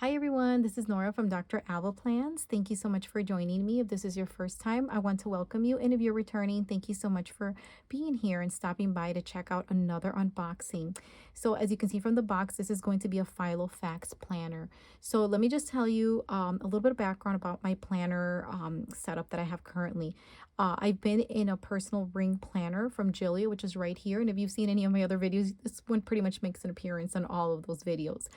Hi everyone, this is Nora from Dr. Alba Plans. Thank you so much for joining me. If this is your first time, I want to welcome you. And if you're returning, thank you so much for being here and stopping by to check out another unboxing. So as you can see from the box, this is going to be a Filofax planner. So let me just tell you a little bit of background about my planner setup that I have currently. I've been in a personal ring planner from Jillia, which is right here. And if you've seen any of my other videos, this one pretty much makes an appearance in all of those videos.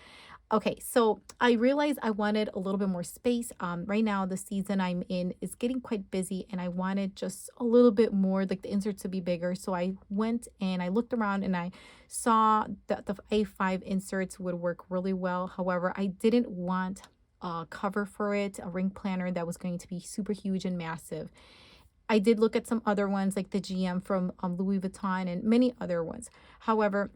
Okay, so I realized I wanted a little bit more space. Right now, the season I'm in is getting quite busy, and I wanted just a little bit more, like the inserts to be bigger. So I went and I looked around and I saw that the A5 inserts would work really well. However, I didn't want a cover for it, a ring planner that was going to be super huge and massive. I did look at some other ones like the GM from Louis Vuitton and many other ones. However,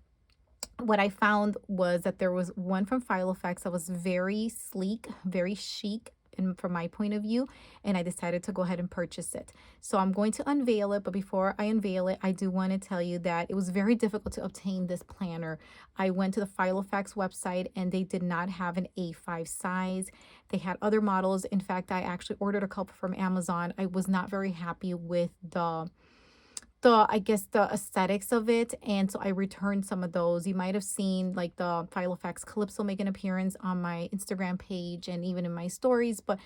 what I found was that there was one from Filofax that was very sleek, very chic, and from my point of view, and I decided to go ahead and purchase it. So I'm going to unveil it, but before I unveil it, I do want to tell you that it was very difficult to obtain this planner. I went to the Filofax website and they did not have an A5 size. They had other models. In fact, I actually ordered a couple from Amazon. I was not very happy with the aesthetics of it, and so I returned some of those. You might have seen like the Filofax Calypso make an appearance on my Instagram page and even in my stories, but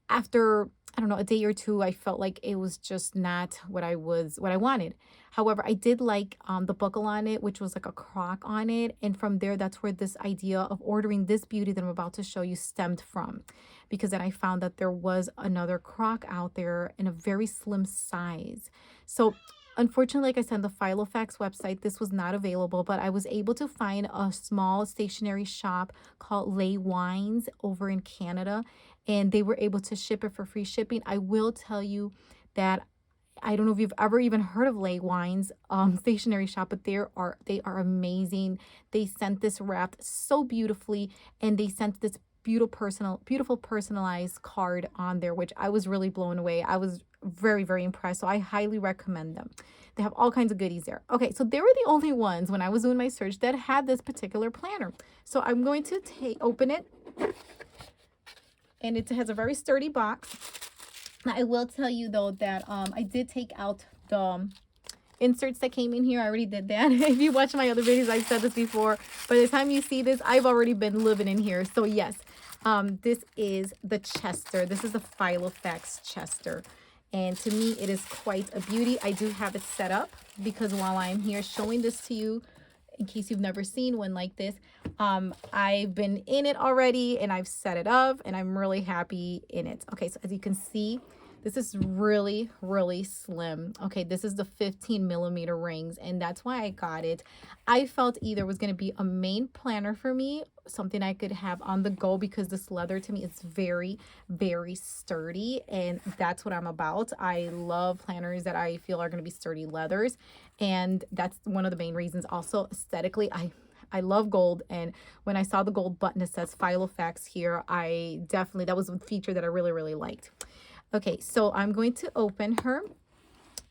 after, I don't know, a day or two, I felt like it was just not what I wanted. However, I did like the buckle on it, which was like a crock on it, and from there, that's where this idea of ordering this beauty that I'm about to show you stemmed from, because then I found that there was another crock out there in a very slim size. So unfortunately, like I said, the Filofax website, this was not available, but I was able to find a small stationery shop called Lay Wines over in Canada, and they were able to ship it for free shipping. I will tell you that I don't know if you've ever even heard of Lay Wines stationery shop, but they are amazing. They sent this wrapped so beautifully, and they sent this beautiful personalized card on there, which I was really blown away. I was very impressed. So I highly recommend them. They have all kinds of goodies there. Okay, so they were the only ones when I was doing my search that had this particular planner. So I'm going to open it, and it has a very sturdy box. Now, I will tell you though that I did take out the inserts that came in here. I already did that. If you watch my other videos, I've said this before. By the time you see this, I've already been living in here. So yes, this is the Chester. This is the Filofax Chester. And to me, it is quite a beauty. I do have it set up because while I'm here showing this to you, in case you've never seen one like this, I've been in it already and I've set it up and I'm really happy in it. Okay, so as you can see, this is really slim. Okay, this is the 15mm rings, and that's why I got it. I felt either it was going to be a main planner for me, something I could have on the go, because this leather to me is very sturdy, and that's what I'm about. I love planners that I feel are going to be sturdy leathers, and that's one of the main reasons. Also, aesthetically, I love gold, and when I saw the gold button that says Filofax here, that was a feature that I really liked. Okay, so I'm going to open her.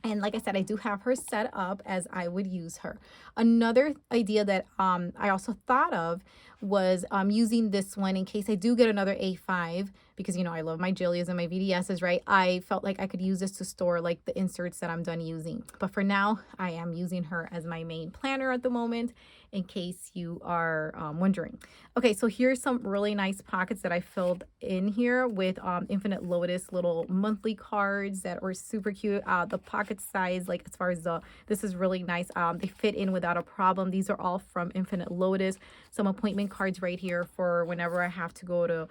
And like I said, I do have her set up as I would use her. Another idea that I also thought of was using this one in case I do get another A5, because, you know, I love my Jillias and my VDSs, right? I felt like I could use this to store like the inserts that I'm done using. But for now, I am using her as my main planner at the moment, in case you are wondering. Okay, so here's some really nice pockets that I filled in here with Infinite Lotus little monthly cards that are super cute. The pocket size, like as far as this is really nice. They fit in without a problem. These are all from Infinite Lotus. Some appointment cards right here for whenever I have to go to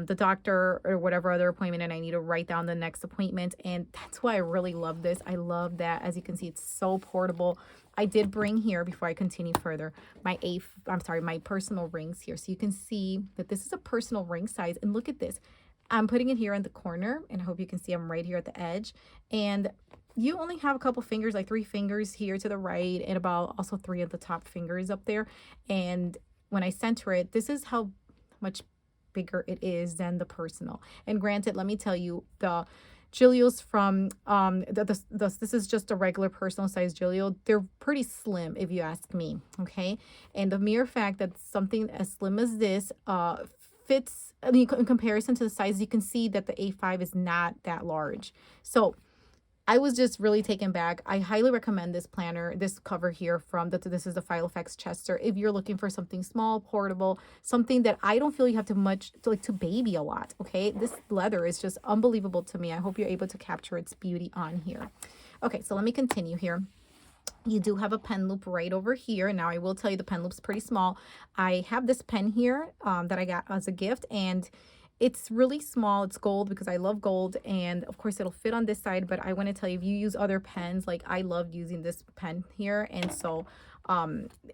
the doctor or whatever other appointment and I need to write down the next appointment. And that's why I really love this. I love that, as you can see, it's so portable. I did bring here, before I continue further, my personal rings here. So you can see that this is a personal ring size. And look at this. I'm putting it here in the corner, and I hope you can see I'm right here at the edge. And you only have a couple fingers, like 3 fingers here to the right, and about also 3 of the top fingers up there. And when I center it, this is how much bigger it is than the personal. And granted, let me tell you, the Gillios from this is just a regular personal size Gillio. They're pretty slim if you ask me. Okay, and the mere fact that something as slim as this fits, I mean, in comparison to the size, you can see that the A5 is not that large. So I was just really taken back. I highly recommend this planner, this cover here from this is the Filofax Chester. If you're looking for something small, portable, something that I don't feel you have to much to like to baby a lot. Okay, this leather is just unbelievable to me. I hope you're able to capture its beauty on here. Okay, so let me continue here. You do have a pen loop right over here. Now I will tell you the pen loop's pretty small. I have this pen here that I got as a gift, and it's really small. It's gold because I love gold, and of course it'll fit on this side, but I want to tell you, if you use other pens, like I loved using this pen here, and so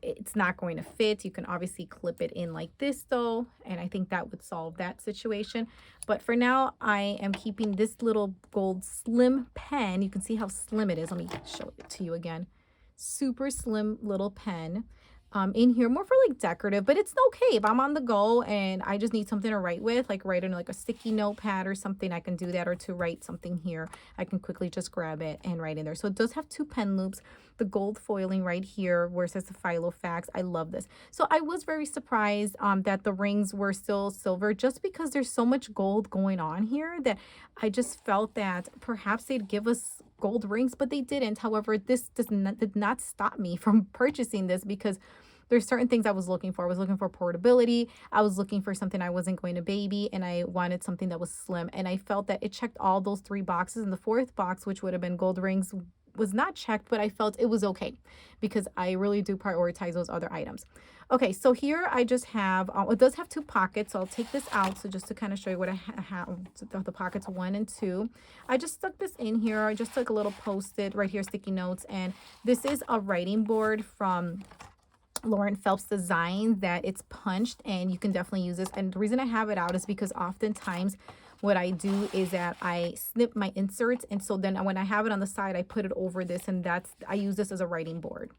it's not going to fit. You can obviously clip it in like this though, and I think that would solve that situation. But for now, I am keeping this little gold slim pen. You can see how slim it is. Let me show it to you again. Super slim little pen in here, more for like decorative, but it's okay if I'm on the go and I just need something to write with, like write in like a sticky notepad or something. I can do that, or to write something here, I can quickly just grab it and write in there. So it does have two pen loops, the gold foiling right here where it says the Filofax. I love this. So I was very surprised that the rings were still silver, just because there's so much gold going on here that I just felt that perhaps they'd give us gold rings, but they didn't. However, this did not stop me from purchasing this, because there's certain things I was looking for. I was looking for portability. I was looking for something I wasn't going to baby, and I wanted something that was slim. And I felt that it checked all those three boxes. And the fourth box, which would have been gold rings, was not checked, but I felt it was okay because I really do prioritize those other items. Okay, so here I just have, it does have two pockets, so I'll take this out. So just to kind of show you what I have, the pockets 1 and 2. I just stuck this in here. I just took a little Post-it right here, sticky notes, and this is a writing board from Lauren Phelps Design that it's punched, and you can definitely use this. And the reason I have it out is because oftentimes what I do is that I snip my inserts, and so then when I have it on the side, I put it over this, and I use this as a writing board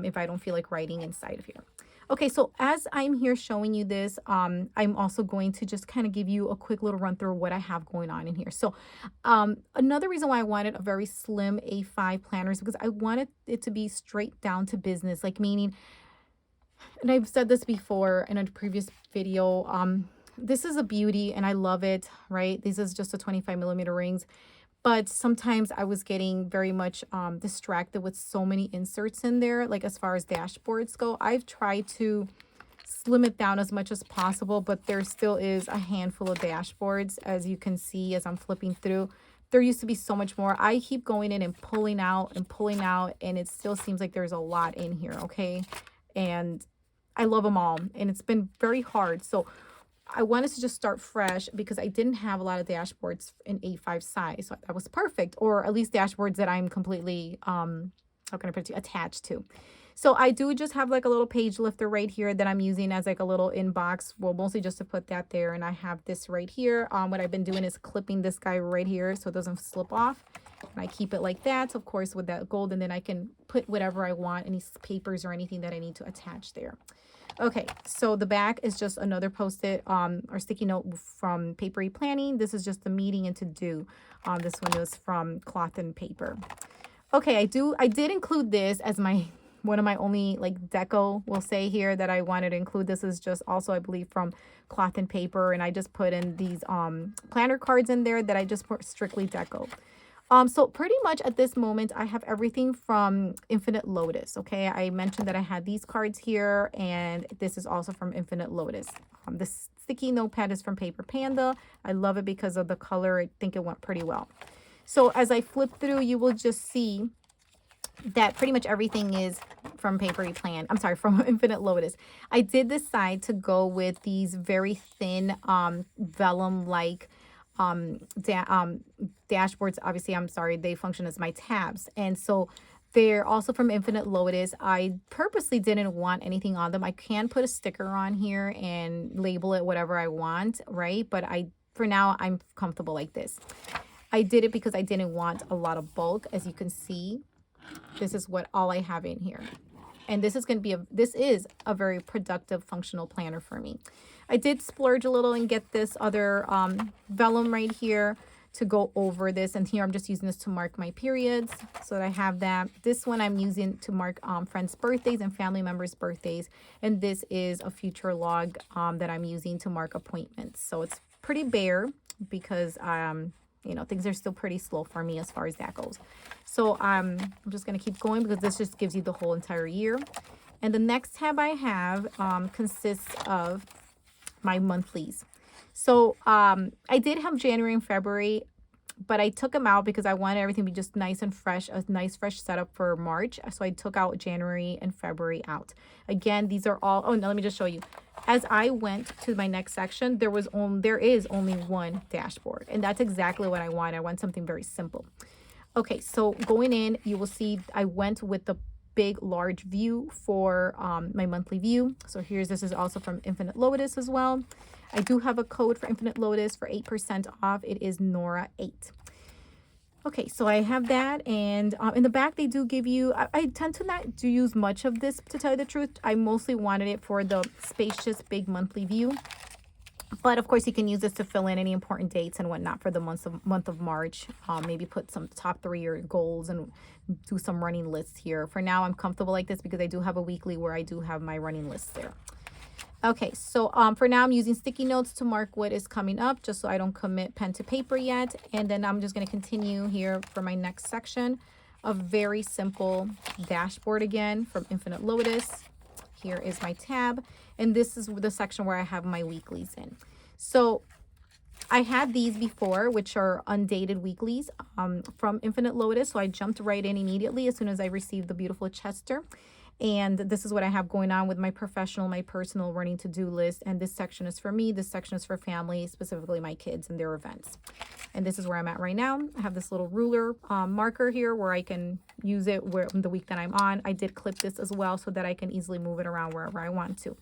if I don't feel like writing inside of here. Okay, so as I'm here showing you this, I'm also going to just kind of give you a quick little run through what I have going on in here. So another reason why I wanted a very slim A5 planner is because I wanted it to be straight down to business, like meaning, and I've said this before in a previous video, this is a beauty and I love it, right? This is just a 25mm rings. But sometimes I was getting very much distracted with so many inserts in there, like as far as dashboards go. I've tried to slim it down as much as possible, but there still is a handful of dashboards, as you can see as I'm flipping through. There used to be so much more. I keep going in and pulling out, and it still seems like there's a lot in here, okay? And I love them all, and it's been very hard. So I wanted to just start fresh because I didn't have a lot of dashboards in A5 size. So that was perfect, or at least dashboards that I'm completely, how can I put it, attached to. So I do just have like a little page lifter right here that I'm using as like a little inbox. Well, mostly just to put that there. And I have this right here. What I've been doing is clipping this guy right here so it doesn't slip off. And I keep it like that, of course, with that gold. And then I can put whatever I want, any papers or anything that I need to attach there. Okay, so the back is just another Post-it or sticky note from Papery Planning. This is just the meeting and to do. This one is from Cloth and Paper. Okay, I did include this as one of my only like deco, we'll say here, that I wanted to include. This is just also, I believe, from Cloth and Paper, and I just put in these planner cards in there that I just put strictly deco. So pretty much at this moment, I have everything from Infinite Lotus. Okay, I mentioned that I had these cards here, and this is also from Infinite Lotus. This sticky notepad is from Paper Panda. I love it because of the color. I think it went pretty well. So as I flip through, you will just see that pretty much everything is from from Infinite Lotus. I did decide to go with these very thin vellum-like dashboards. Obviously, I'm sorry, they function as my tabs, and so they're also from Infinite Lotus. I purposely didn't want anything on them. I can put a sticker on here and label it whatever I want, right? But for now, I'm comfortable like this. I did it because I didn't want a lot of bulk. As you can see, this is all I have in here. And this is a very productive functional planner for me. I did splurge a little and get this other vellum right here to go over this. And here I'm just using this to mark my periods. So that I have that. This one I'm using to mark friends' birthdays and family members' birthdays. And this is a future log that I'm using to mark appointments. So it's pretty bare because you know, things are still pretty slow for me as far as that goes. So I'm just going to keep going because this just gives you the whole entire year. And the next tab I have consists of my monthlies. So I did have January and February, but I took them out because I wanted everything to be just nice and fresh, a nice fresh setup for March. So I took out January and February out. Again, these are all, oh no, let me just show you. As I went to my next section, there is only one dashboard, and that's exactly what I want. I want something very simple. Okay, so going in, you will see I went with the big large view for my monthly view. So this is also from Infinite Lotus as well. I do have a code for Infinite Lotus for 8% off. It is Nora8. Okay, so I have that, and in the back they do give you, I tend to not do use much of this, to tell you the truth. I mostly wanted it for the spacious big monthly view. But of course you can use this to fill in any important dates and whatnot for the month of March. Maybe put some top 3 or goals and do some running lists here. For now I'm comfortable like this because I do have a weekly where I do have my running lists there. Okay, so for now I'm using sticky notes to mark what is coming up, just so I don't commit pen to paper yet. And then I'm just going to continue here for my next section. A very simple dashboard again from Infinite Lotus. Here is my tab, and this is the section where I have my weeklies in. So I had these before, which are undated weeklies from Infinite Lotus. So I jumped right in immediately as soon as I received the beautiful Chester. And this is what I have going on with my professional, my personal running to-do list. And this section is for me. This section is for family, specifically my kids and their events. And this is where I'm at right now. I have this little ruler marker here where I can use it where the week that I'm on. I did clip this as well so that I can easily move it around wherever I want to.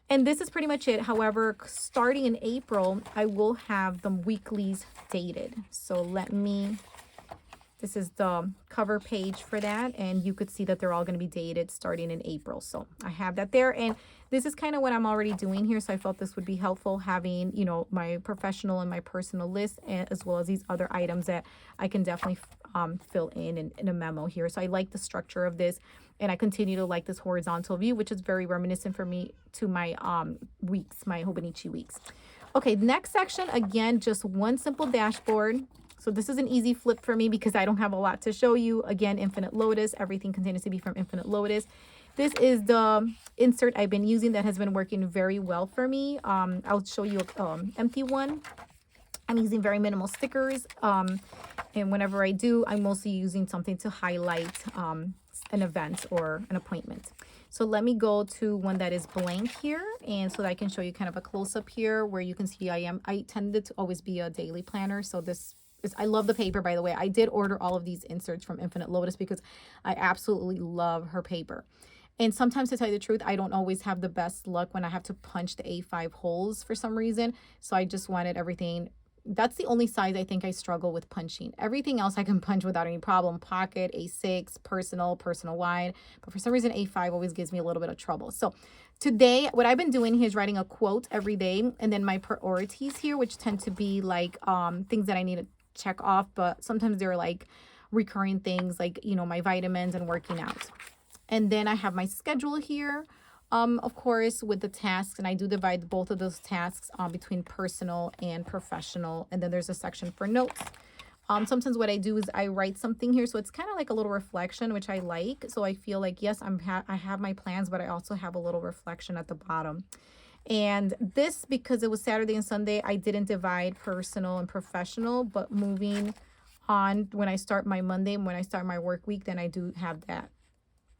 And this is pretty much it. However, starting in April, I will have the weeklies dated. So this is the cover page for that, and you could see that they're all going to be dated starting in April. So I have that there, and this is kind of what I'm already doing here. So I felt this would be helpful, having, you know, my professional and my personal list, as well as these other items that I can definitely fill in a memo here. So I like the structure of this, and I continue to like this horizontal view, which is very reminiscent for me to my weeks, my Hobonichi weeks. Okay, next section, again, just one simple dashboard. So this is an easy flip for me because I don't have a lot to show you. Again, Infinite Lotus, everything continues to be from Infinite Lotus. This is the insert I've been using that has been working very well for me. I'll show you an empty one. I'm using very minimal stickers. And whenever I do, I'm mostly using something to highlight an event or an appointment. So let me go to one that is blank here, and so that I can show you kind of a close-up here where you can see I tended to always be a daily planner. So I love the paper, by the way. I did order all of these inserts from Infinite Lotus because I absolutely love her paper. And sometimes, to tell you the truth, I don't always have the best luck when I have to punch the A5 holes for some reason. So I just wanted everything. That's the only size I think I struggle with punching. Everything else I can punch without any problem. Pocket, A6, personal wide. But for some reason, A5 always gives me a little bit of trouble. So today, what I've been doing here is writing a quote every day. And then my priorities here, which tend to be like things that I need to check off. But sometimes they're like recurring things like, you know, my vitamins and working out. And then I have my schedule here. Of course, with the tasks, and I do divide both of those tasks between personal and professional. And then there's a section for notes. Sometimes what I do is I write something here, so it's kind of like a little reflection, which I like. So I feel like, yes, I have my plans, but I also have a little reflection at the bottom. And this, because it was Saturday and Sunday, I didn't divide personal and professional, but moving on, when I start my Monday and when I start my work week, then I do have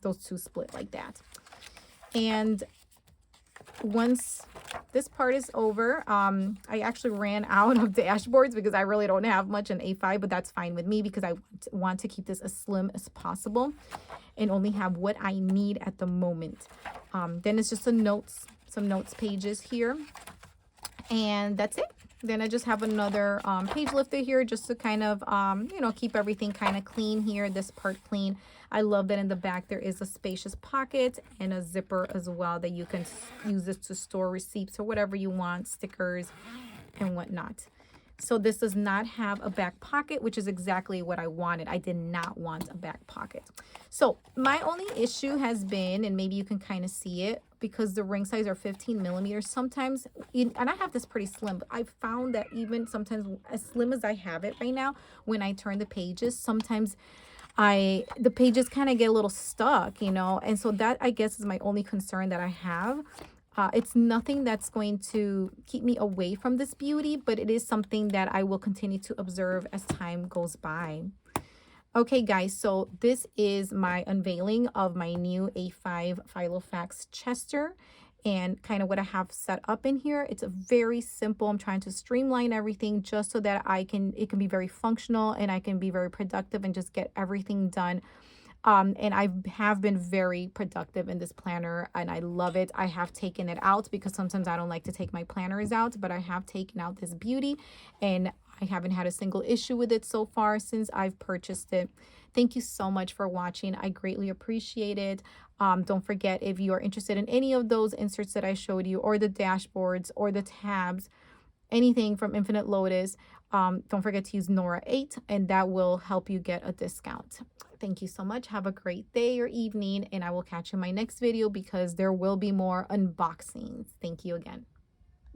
those two split like that. And once this part is over, I actually ran out of dashboards because I really don't have much in A5, but that's fine with me because I want to keep this as slim as possible and only have what I need at the moment. Then it's just some notes pages here, and that's it. Then I just have another page lifter here just to kind of, you know, keep everything kind of clean here, this part clean. I love that in the back there is a spacious pocket and a zipper as well that you can use this to store receipts or whatever you want, stickers and whatnot. So this does not have a back pocket, which is exactly what I wanted. I did not want a back pocket. So my only issue has been, and maybe you can kind of see it, because the ring size are 15 millimeters sometimes, and I have this pretty slim, but I found that even sometimes as slim as I have it right now, when I turn the pages, sometimes the pages kind of get a little stuck, you know, and so that, I guess, is my only concern that I have. It's nothing that's going to keep me away from this beauty, but it is something that I will continue to observe as time goes by. Okay, guys, so this is my unveiling of my new A5 Filofax Chester and kind of what I have set up in here. It's a very simple. I'm trying to streamline everything just so that it can be very functional and I can be very productive and just get everything done. And I have been very productive in this planner and I love it. I have taken it out because sometimes I don't like to take my planners out, but I have taken out this beauty and I haven't had a single issue with it so far since I've purchased it. Thank you so much for watching. I greatly appreciate it. Don't forget, if you are interested in any of those inserts that I showed you, or the dashboards or the tabs, anything from Infinite Lotus, don't forget to use Nora8 and that will help you get a discount. Thank you so much. Have a great day or evening, and I will catch you in my next video because there will be more unboxings. Thank you again.